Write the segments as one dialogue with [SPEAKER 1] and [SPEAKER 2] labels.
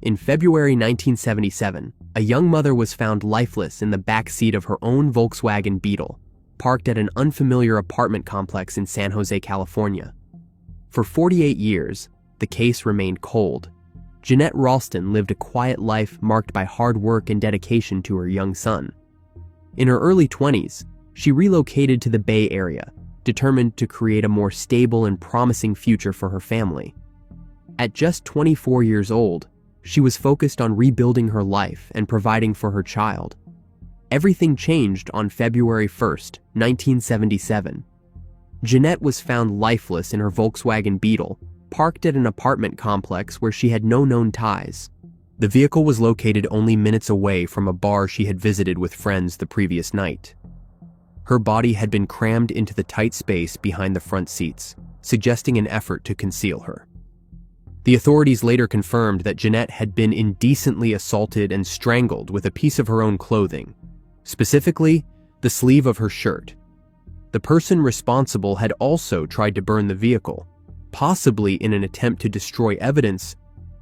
[SPEAKER 1] In February 1977, a young mother was found lifeless in the back seat of her own Volkswagen Beetle, parked at an unfamiliar apartment complex in San Jose, California. For 48 years, the case remained cold. Jeannette Ralston lived a quiet life marked by hard work and dedication to her young son. In her early 20s, she relocated to the Bay Area, determined to create a more stable and promising future for her family. At just 24 years old, she was focused on rebuilding her life and providing for her child. Everything changed on February 1st, 1977. Jeannette was found lifeless in her Volkswagen Beetle, parked at an apartment complex where she had no known ties. The vehicle was located only minutes away from a bar she had visited with friends the previous night. Her body had been crammed into the tight space behind the front seats, suggesting an effort to conceal her. The authorities later confirmed that Jeannette had been indecently assaulted and strangled with a piece of her own clothing, specifically the sleeve of her shirt. The person responsible had also tried to burn the vehicle, possibly in an attempt to destroy evidence,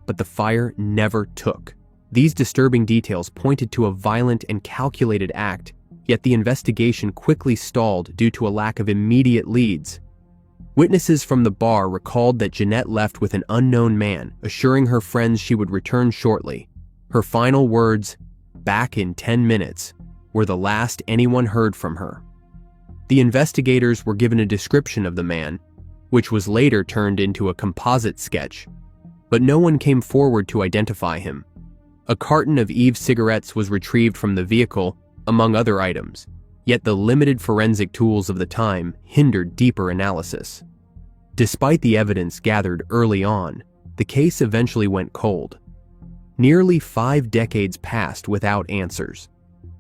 [SPEAKER 1] but the fire never took. These disturbing details pointed to a violent and calculated act, yet the investigation quickly stalled due to a lack of immediate leads. Witnesses from the bar recalled that Jeannette left with an unknown man, assuring her friends she would return shortly. Her final words, "back in 10 minutes," were the last anyone heard from her. The investigators were given a description of the man, which was later turned into a composite sketch, but no one came forward to identify him. A carton of Eve cigarettes was retrieved from the vehicle, among other items, yet the limited forensic tools of the time hindered deeper analysis. Despite the evidence gathered early on, the case eventually went cold. Nearly 5 decades passed without answers.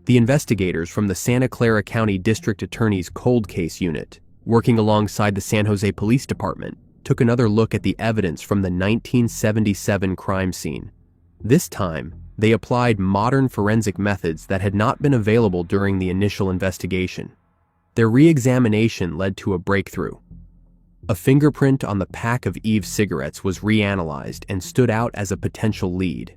[SPEAKER 1] The investigators from the Santa Clara County District Attorney's Cold Case Unit, working alongside the San Jose Police Department, took another look at the evidence from the 1977 crime scene. This time, they applied modern forensic methods that had not been available during the initial investigation. Their re-examination led to a breakthrough. A fingerprint on the pack of Eve cigarettes was reanalyzed and stood out as a potential lead.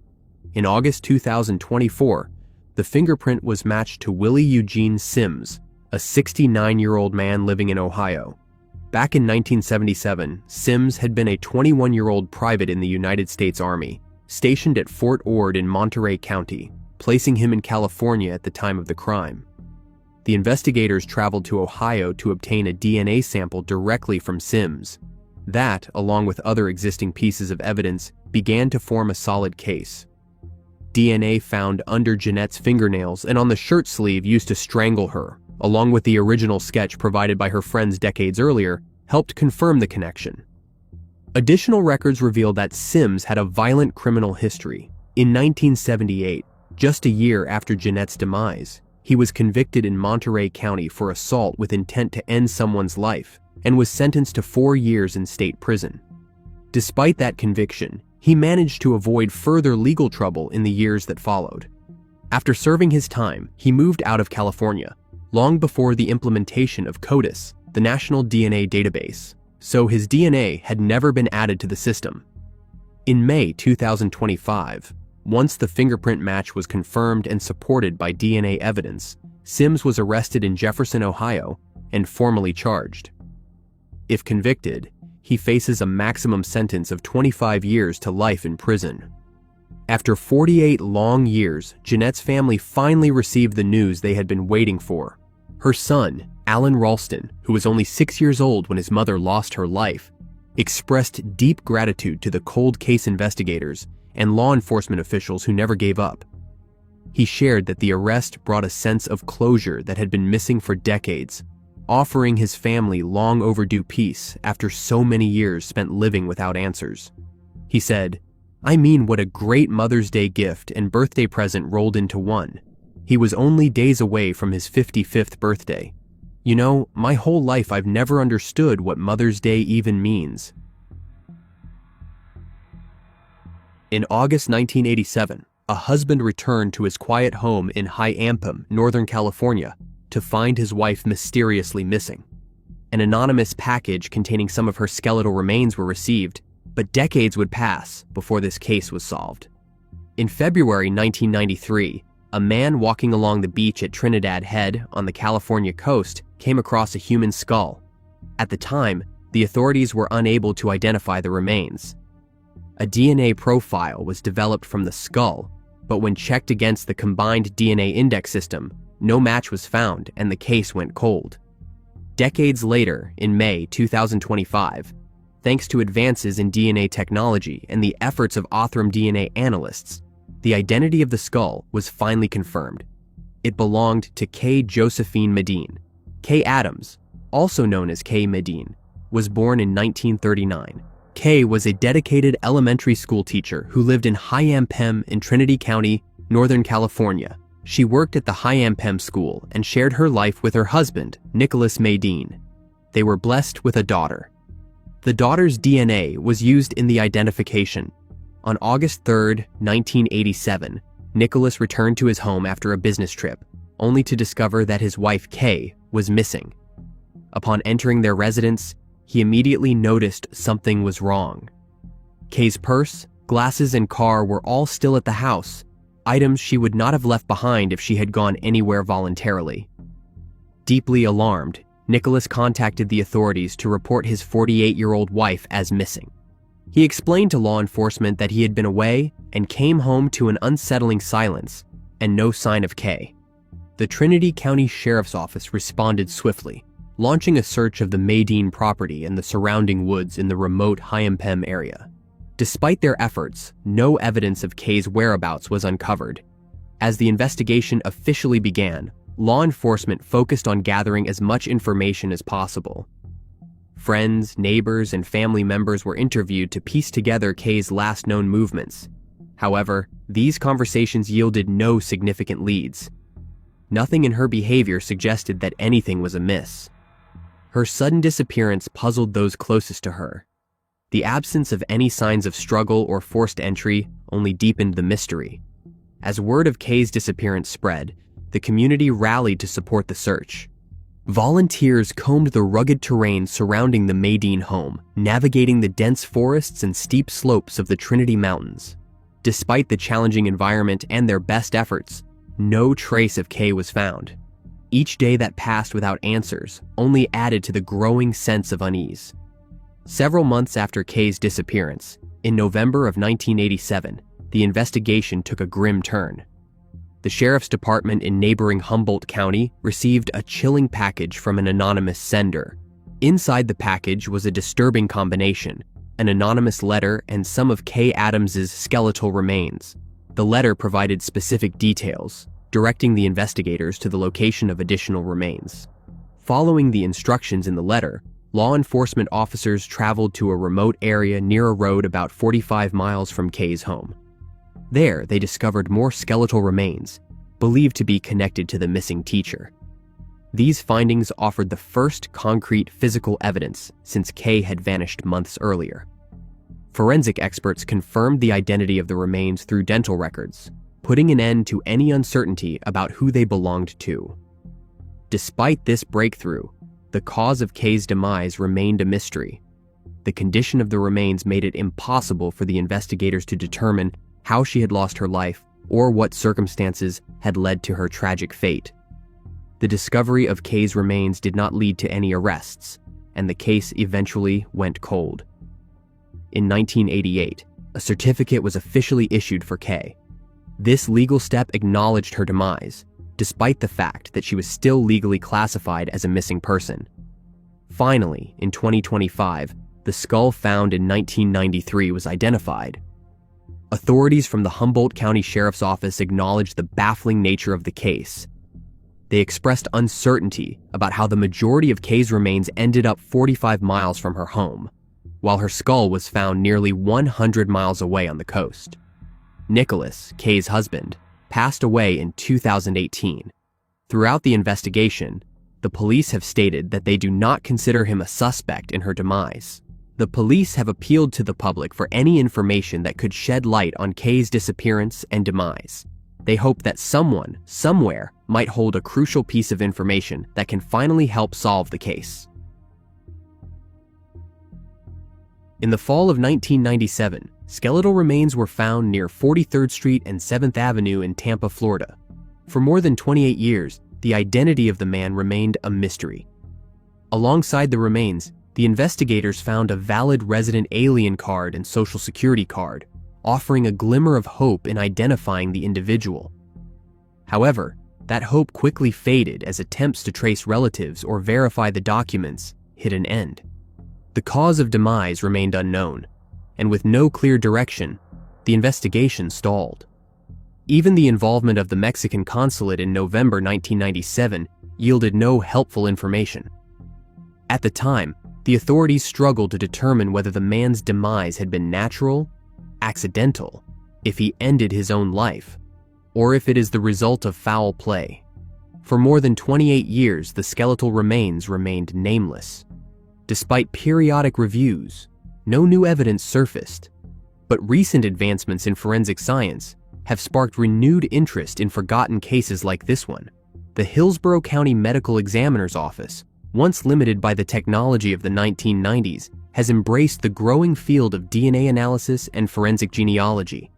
[SPEAKER 1] In August 2024, the fingerprint was matched to Willie Eugene Sims, a 69-year-old man living in Ohio. Back in 1977, Sims had been a 21-year-old private in the United States Army, stationed at Fort Ord in Monterey County, placing him in California at the time of the crime. The investigators traveled to Ohio to obtain a DNA sample directly from Sims. That, along with other existing pieces of evidence, began to form a solid case. DNA found under Jeannette's fingernails and on the shirt sleeve used to strangle her, along with the original sketch provided by her friends decades earlier, helped confirm the connection. Additional records revealed that Sims had a violent criminal history. In 1978, just a year after Jeannette's demise, he was convicted in Monterey County for assault with intent to end someone's life and was sentenced to 4 years in state prison. Despite that conviction, he managed to avoid further legal trouble in the years that followed. After serving his time, he moved out of California, long before the implementation of CODIS, the National DNA Database, so his DNA had never been added to the system. In May 2025, once the fingerprint match was confirmed and supported by DNA evidence, Sims was arrested in Jefferson, Ohio, and formally charged. If convicted, he faces a maximum sentence of 25 years to life in prison. After 48 long years, Jeannette's family finally received the news they had been waiting for. Her son, Alan Ralston, who was only 6 years old when his mother lost her life, expressed deep gratitude to the cold case investigators and law enforcement officials who never gave up. He shared that the arrest brought a sense of closure that had been missing for decades, offering his family long overdue peace after so many years spent living without answers. He said, "I mean, what a great Mother's Day gift and birthday present rolled into one. He was only days away from his 55th birthday. You know, my whole life I've never understood what Mother's Day even means." In August 1987, a husband returned to his quiet home in High Ampum, Northern California, to find his wife mysteriously missing. An anonymous package containing some of her skeletal remains were received, but decades would pass before this case was solved. In February 1993, a man walking along the beach at Trinidad Head on the California coast came across a human skull. At the time, the authorities were unable to identify the remains. A DNA profile was developed from the skull, but when checked against the combined DNA index system, no match was found and the case went cold. Decades later, in May 2025, thanks to advances in DNA technology and the efforts of Othram DNA analysts, the identity of the skull was finally confirmed. It belonged to K. Josephine Medin. Kay Adams, also known as K. Medin, was born in 1939. Kay was a dedicated elementary school teacher who lived in Hyampem in Trinity County, Northern California. She worked at the Hyampem school and shared her life with her husband, Nicholas Medin. They were blessed with a daughter. The daughter's DNA was used in the identification. On August 3, 1987, Nicholas returned to his home after a business trip, only to discover that his wife Kay was missing. Upon entering their residence, he immediately noticed something was wrong. Kay's purse, glasses, and car were all still at the house, items she would not have left behind if she had gone anywhere voluntarily. Deeply alarmed, Nicholas contacted the authorities to report his 48-year-old wife as missing. He explained to law enforcement that he had been away and came home to an unsettling silence and no sign of Kay. The Trinity County Sheriff's Office responded swiftly, launching a search of the Medin property and the surrounding woods in the remote Hyampem area. Despite their efforts, no evidence of Kay's whereabouts was uncovered. As the investigation officially began, law enforcement focused on gathering as much information as possible. Friends, neighbors, and family members were interviewed to piece together Kay's last known movements. However, these conversations yielded no significant leads. Nothing in her behavior suggested that anything was amiss. Her sudden disappearance puzzled those closest to her. The absence of any signs of struggle or forced entry only deepened the mystery. As word of Kay's disappearance spread, the community rallied to support the search. Volunteers combed the rugged terrain surrounding the Medin home, navigating the dense forests and steep slopes of the Trinity Mountains. Despite the challenging environment and their best efforts, no trace of Kay was found. Each day that passed without answers only added to the growing sense of unease. Several months after Kay's disappearance, in November of 1987, the investigation took a grim turn. The sheriff's department in neighboring Humboldt County received a chilling package from an anonymous sender. Inside the package was a disturbing combination: an anonymous letter and some of Kay Adams's skeletal remains. The letter provided specific details, directing the investigators to the location of additional remains. Following the instructions in the letter, law enforcement officers traveled to a remote area near a road about 45 miles from Kay's home. There, they discovered more skeletal remains, believed to be connected to the missing teacher. These findings offered the first concrete physical evidence since Kay had vanished months earlier. Forensic experts confirmed the identity of the remains through dental records, putting an end to any uncertainty about who they belonged to. Despite this breakthrough, the cause of Kay's demise remained a mystery. The condition of the remains made it impossible for the investigators to determine how she had lost her life or what circumstances had led to her tragic fate. The discovery of Kay's remains did not lead to any arrests, and the case eventually went cold. In 1988, a certificate was officially issued for Kay. This legal step acknowledged her demise, despite the fact that she was still legally classified as a missing person. Finally, in 2025, the skull found in 1993 was identified. Authorities from the Humboldt County Sheriff's Office acknowledged the baffling nature of the case. They expressed uncertainty about how the majority of Kay's remains ended up 45 miles from her home, while her skull was found nearly 100 miles away on the coast. Nicholas, Kay's husband, passed away in 2018. Throughout the investigation, the police have stated that they do not consider him a suspect in her demise. The police have appealed to the public for any information that could shed light on Kay's disappearance and demise. They hope that someone, somewhere, might hold a crucial piece of information that can finally help solve the case. In the fall of 1997, skeletal remains were found near 43rd Street and 7th Avenue in Tampa, Florida. For more than 28 years, the identity of the man remained a mystery. Alongside the remains, the investigators found a valid resident alien card and social security card, offering a glimmer of hope in identifying the individual. However, that hope quickly faded as attempts to trace relatives or verify the documents hit an end. The cause of demise remained unknown, and with no clear direction, the investigation stalled. Even the involvement of the Mexican consulate in November 1997 yielded no helpful information. At the time, the authorities struggled to determine whether the man's demise had been natural, accidental, if he ended his own life, or if it is the result of foul play. For more than 28 years, the skeletal remains remained nameless. Despite periodic reviews, no new evidence surfaced, but recent advancements in forensic science have sparked renewed interest in forgotten cases like this one. The Hillsborough County Medical Examiner's Office, once limited by the technology of the 1990s, has embraced the growing field of DNA analysis and forensic genealogy.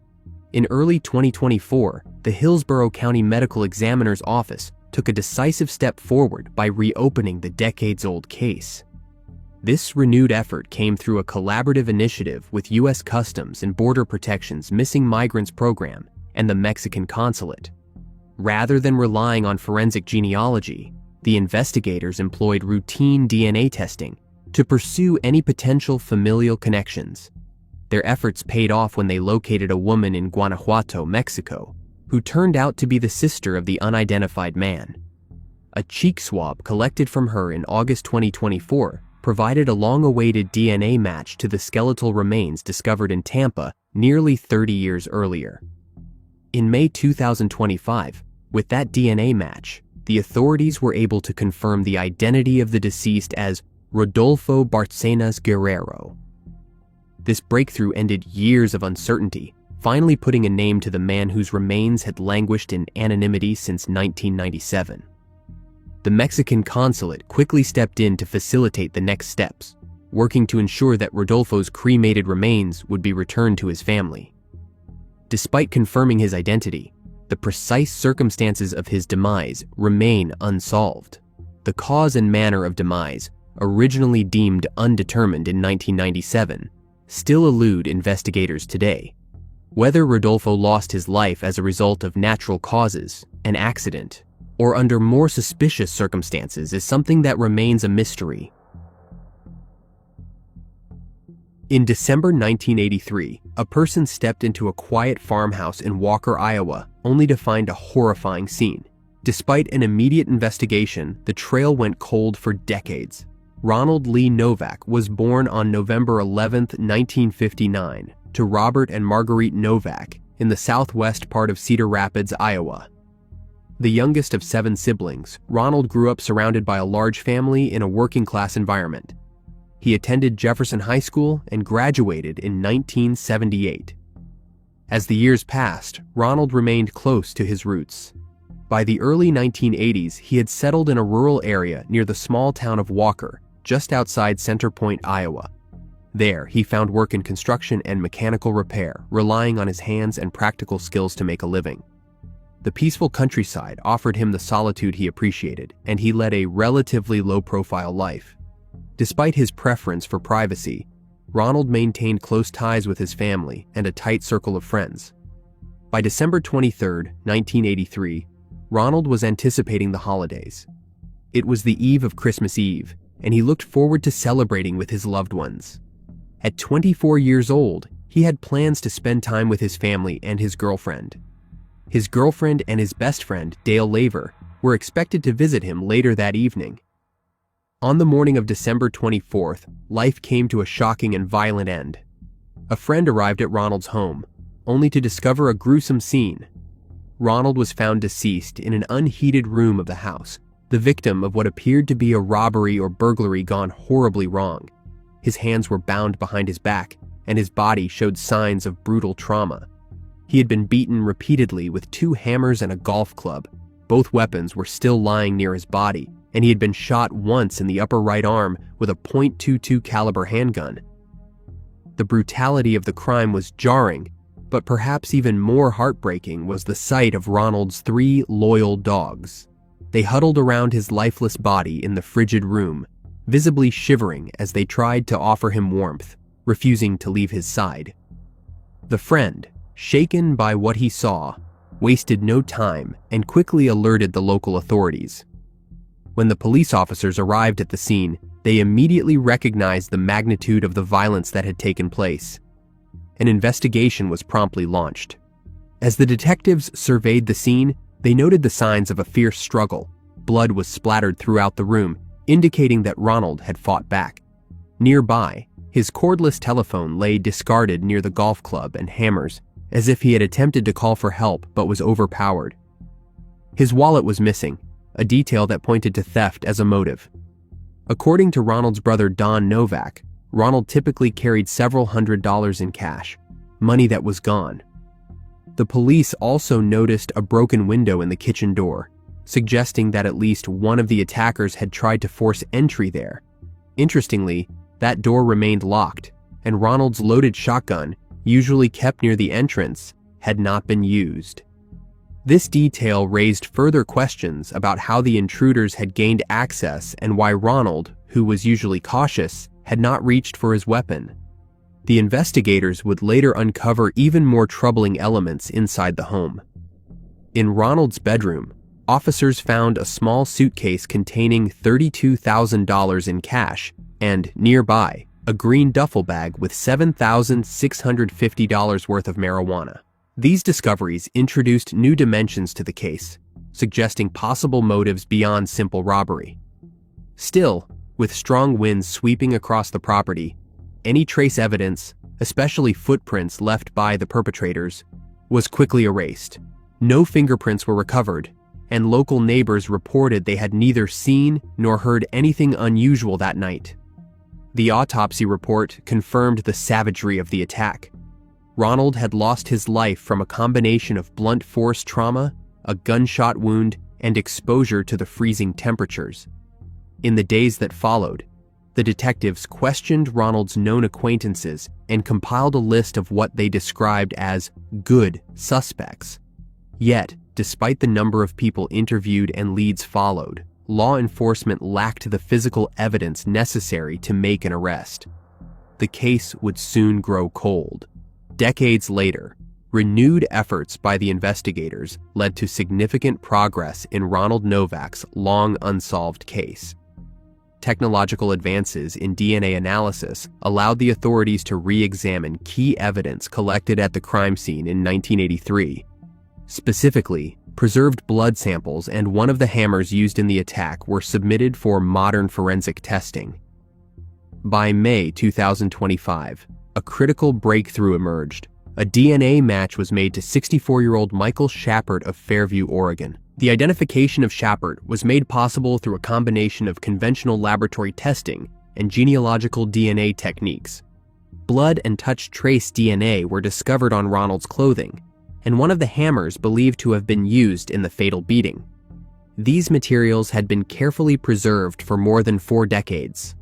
[SPEAKER 1] In early 2024, the Hillsborough County Medical Examiner's Office took a decisive step forward by reopening the decades-old case. This renewed effort came through a collaborative initiative with U.S. Customs and Border Protection's Missing Migrants Program and the Mexican Consulate. Rather than relying on forensic genealogy, the investigators employed routine DNA testing to pursue any potential familial connections. Their efforts paid off when they located a woman in Guanajuato, Mexico, who turned out to be the sister of the unidentified man. A cheek swab collected from her in August 2024 provided a long-awaited DNA match to the skeletal remains discovered in Tampa nearly 30 years earlier. In May 2025, with that DNA match, the authorities were able to confirm the identity of the deceased as Rodolfo Barcenas Guerrero. This breakthrough ended years of uncertainty, finally putting a name to the man whose remains had languished in anonymity since 1997. The Mexican consulate quickly stepped in to facilitate the next steps, working to ensure that Rodolfo's cremated remains would be returned to his family. Despite confirming his identity, the precise circumstances of his demise remain unsolved. The cause and manner of demise, originally deemed undetermined in 1997, still elude investigators today. Whether Rodolfo lost his life as a result of natural causes, an accident, or under more suspicious circumstances is something that remains a mystery. In December 1983, a person stepped into a quiet farmhouse in Walker, Iowa, only to find a horrifying scene. Despite an immediate investigation, the trail went cold for decades. Ronald Lee Novak was born on November 11, 1959, to Robert and Marguerite Novak in the southwest part of Cedar Rapids, Iowa. The youngest of 7 siblings, Ronald grew up surrounded by a large family in a working-class environment. He attended Jefferson High School and graduated in 1978. As the years passed, Ronald remained close to his roots. By the early 1980s, he had settled in a rural area near the small town of Walker, just outside Center Point, Iowa. There, he found work in construction and mechanical repair, relying on his hands and practical skills to make a living. The peaceful countryside offered him the solitude he appreciated, and he led a relatively low-profile life. Despite his preference for privacy, Ronald maintained close ties with his family and a tight circle of friends. By December 23, 1983, Ronald was anticipating the holidays. It was the eve of Christmas Eve, and he looked forward to celebrating with his loved ones. At 24 years old, he had plans to spend time with his family and his girlfriend. His girlfriend and his best friend, Dale Laver, were expected to visit him later that evening. On the morning of December 24th, life came to a shocking and violent end. A friend arrived at Ronald's home, only to discover a gruesome scene. Ronald was found deceased in an unheated room of the house, the victim of what appeared to be a robbery or burglary gone horribly wrong. His hands were bound behind his back, and his body showed signs of brutal trauma. He had been beaten repeatedly with 2 hammers and a golf club. Both weapons were still lying near his body, and he had been shot once in the upper right arm with a .22 caliber handgun. The brutality of the crime was jarring, but perhaps even more heartbreaking was the sight of Ronald's 3 loyal dogs. They huddled around his lifeless body in the frigid room, visibly shivering as they tried to offer him warmth, refusing to leave his side. The friend, shaken by what he saw, wasted no time and quickly alerted the local authorities. When the police officers arrived at the scene, they immediately recognized the magnitude of the violence that had taken place. An investigation was promptly launched. As the detectives surveyed the scene, they noted the signs of a fierce struggle. Blood was splattered throughout the room, indicating that Ronald had fought back. Nearby, his cordless telephone lay discarded near the golf club and hammers, as if he had attempted to call for help but was overpowered. His wallet was missing, a detail that pointed to theft as a motive. According to Ronald's brother Don Novak, Ronald typically carried several $100s in cash, money that was gone. The police also noticed a broken window in the kitchen door, suggesting that at least one of the attackers had tried to force entry there. Interestingly, that door remained locked, and Ronald's loaded shotgun, usually kept near the entrance, had not been used. This detail raised further questions about how the intruders had gained access and why Ronald, who was usually cautious, had not reached for his weapon. The investigators would later uncover even more troubling elements inside the home. In Ronald's bedroom, officers found a small suitcase containing $32,000 in cash and, nearby, a green duffel bag with $7,650 worth of marijuana. These discoveries introduced new dimensions to the case, suggesting possible motives beyond simple robbery. Still, with strong winds sweeping across the property, any trace evidence, especially footprints left by the perpetrators, was quickly erased. No fingerprints were recovered, and local neighbors reported they had neither seen nor heard anything unusual that night. The autopsy report confirmed the savagery of the attack. Ronald had lost his life from a combination of blunt force trauma, a gunshot wound, and exposure to the freezing temperatures. In the days that followed, the detectives questioned Ronald's known acquaintances and compiled a list of what they described as good suspects. Yet, despite the number of people interviewed and leads followed, law enforcement lacked the physical evidence necessary to make an arrest. The case would soon grow cold. Decades later, renewed efforts by the investigators led to significant progress in Ronald Novak's long unsolved case. Technological advances in DNA analysis allowed the authorities to re-examine key evidence collected at the crime scene in 1983. Specifically, preserved blood samples and one of the hammers used in the attack were submitted for modern forensic testing. By May 2025, a critical breakthrough emerged. A DNA match was made to 64-year-old Michael Shapert of Fairview, Oregon. The identification of Shapert was made possible through a combination of conventional laboratory testing and genealogical DNA techniques. Blood and touch trace DNA were discovered on Ronald's clothing, and one of the hammers believed to have been used in the fatal beating. These materials had been carefully preserved for more than 4 decades.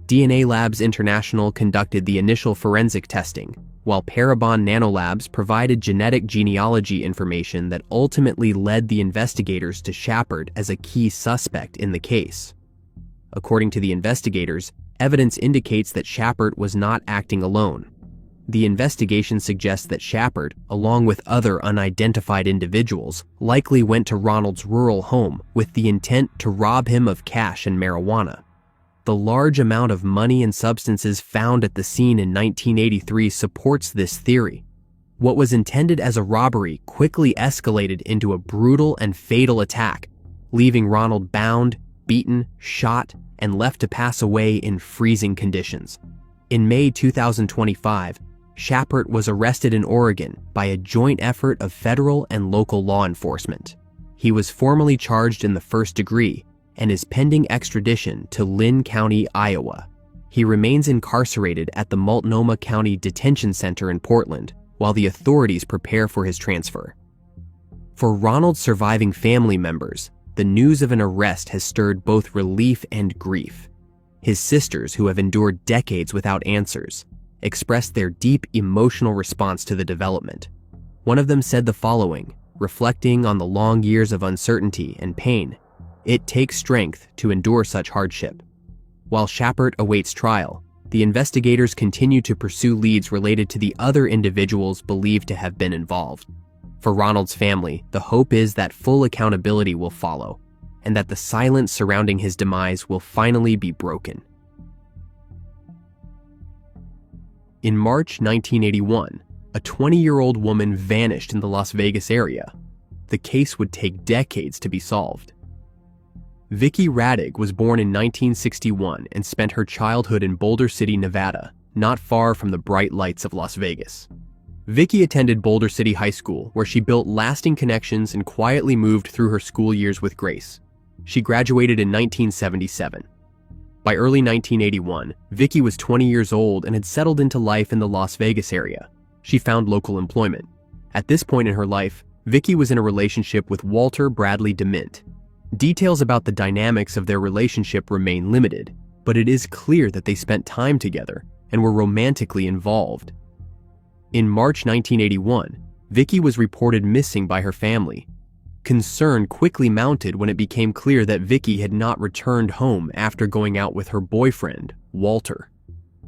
[SPEAKER 1] DNA Labs International conducted the initial forensic testing, while Parabon Nanolabs provided genetic genealogy information that ultimately led the investigators to Shapert as a key suspect in the case. According to the investigators, evidence indicates that Shapert was not acting alone. The investigation suggests that Shapert, along with other unidentified individuals, likely went to Ronald's rural home with the intent to rob him of cash and marijuana. The large amount of money and substances found at the scene in 1983 supports this theory. What was intended as a robbery quickly escalated into a brutal and fatal attack, leaving Ronald bound, beaten, shot, and left to pass away in freezing conditions. In May 2025, Shapert was arrested in Oregon by a joint effort of federal and local law enforcement. He was formally charged in the first degree and is pending extradition to Lynn County, Iowa. He remains incarcerated at the Multnomah County Detention Center in Portland while the authorities prepare for his transfer. For Ronald's surviving family members, the news of an arrest has stirred both relief and grief. His sisters, who have endured decades without answers, expressed their deep emotional response to the development. One of them said the following, reflecting on the long years of uncertainty and pain, "It takes strength to endure such hardship." While Shapert awaits trial, the investigators continue to pursue leads related to the other individuals believed to have been involved. For Ronald's family, the hope is that full accountability will follow, and that the silence surrounding his demise will finally be broken. In March 1981, a 20-year-old woman vanished in the Las Vegas area. The case would take decades to be solved. Vicki Radig was born in 1961 and spent her childhood in Boulder City, Nevada, not far from the bright lights of Las Vegas. Vicki attended Boulder City High School, where she built lasting connections and quietly moved through her school years with grace. She graduated in 1977. By early 1981, Vicki was 20 years old and had settled into life in the Las Vegas area. She found local employment. At this point in her life, Vicki was in a relationship with Walter Bradley DeMint. Details about the dynamics of their relationship remain limited, but it is clear that they spent time together and were romantically involved. In March 1981, Vicki was reported missing by her family. Concern quickly mounted when it became clear that Vicki had not returned home after going out with her boyfriend, Walter.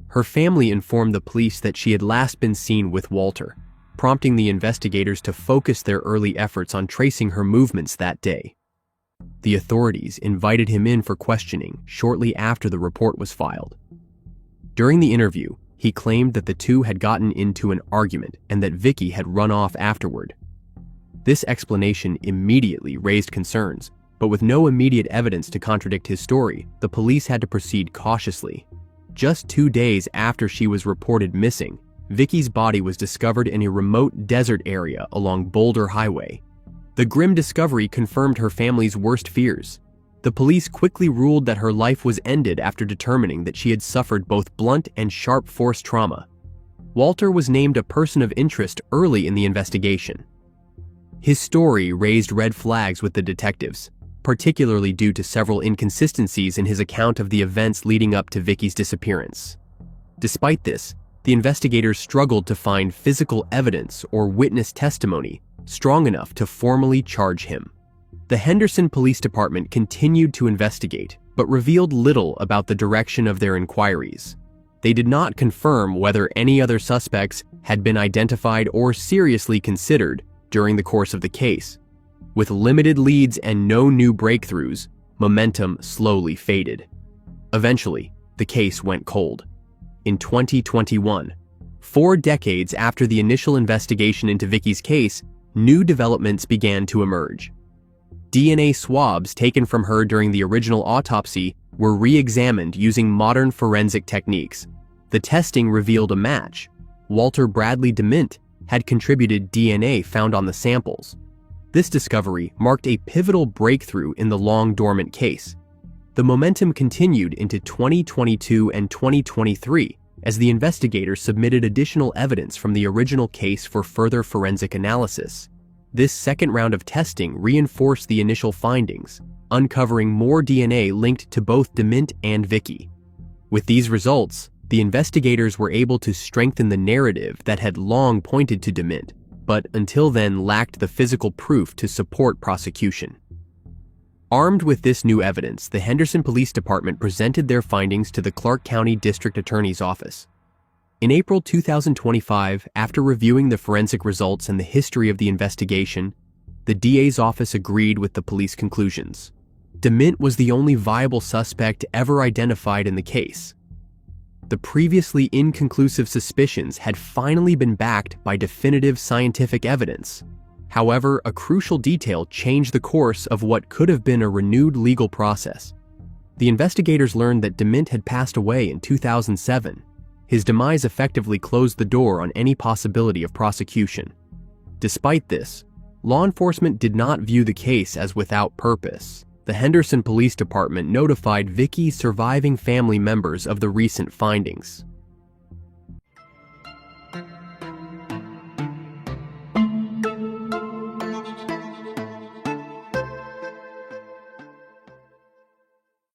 [SPEAKER 1] Her family informed the police that she had last been seen with Walter, prompting the investigators to focus their early efforts on tracing her movements that day. The authorities invited him in for questioning shortly after the report was filed. During the interview, he claimed that the two had gotten into an argument and that Vicki had run off afterward. This explanation immediately raised concerns, but with no immediate evidence to contradict his story, the police had to proceed cautiously. Just 2 days after she was reported missing, Vicki's body was discovered in a remote desert area along Boulder Highway. The grim discovery confirmed her family's worst fears. The police quickly ruled that her life was ended after determining that she had suffered both blunt and sharp force trauma. Walter was named a person of interest early in the investigation. His story raised red flags with the detectives, particularly due to several inconsistencies in his account of the events leading up to Vicki's disappearance. Despite this, the investigators struggled to find physical evidence or witness testimony strong enough to formally charge him. The Henderson Police Department continued to investigate, but revealed little about the direction of their inquiries. They did not confirm whether any other suspects had been identified or seriously considered during the course of the case. With limited leads and no new breakthroughs, momentum slowly faded. Eventually, the case went cold. In 2021, 4 decades after the initial investigation into Vicki's case, new developments began to emerge. DNA swabs taken from her during the original autopsy were re-examined using modern forensic techniques. The testing revealed a match. Walter Bradley DeMint had contributed DNA found on the samples. This discovery marked a pivotal breakthrough in the long-dormant case. The momentum continued into 2022 and 2023 as the investigators submitted additional evidence from the original case for further forensic analysis. This second round of testing reinforced the initial findings, uncovering more DNA linked to both DeMint and Vicki. With these results, the investigators were able to strengthen the narrative that had long pointed to DeMint, but until then lacked the physical proof to support prosecution. Armed with this new evidence, the Henderson Police Department presented their findings to the Clark County District Attorney's Office. In April 2025, after reviewing the forensic results and the history of the investigation, the DA's office agreed with the police conclusions. DeMint was the only viable suspect ever identified in the case. The previously inconclusive suspicions had finally been backed by definitive scientific evidence. However, a crucial detail changed the course of what could have been a renewed legal process. The investigators learned that DeMint had passed away in 2007. His demise effectively closed the door on any possibility of prosecution. Despite this, law enforcement did not view the case as without purpose. The Henderson Police Department notified Vicki's surviving family members of the recent findings.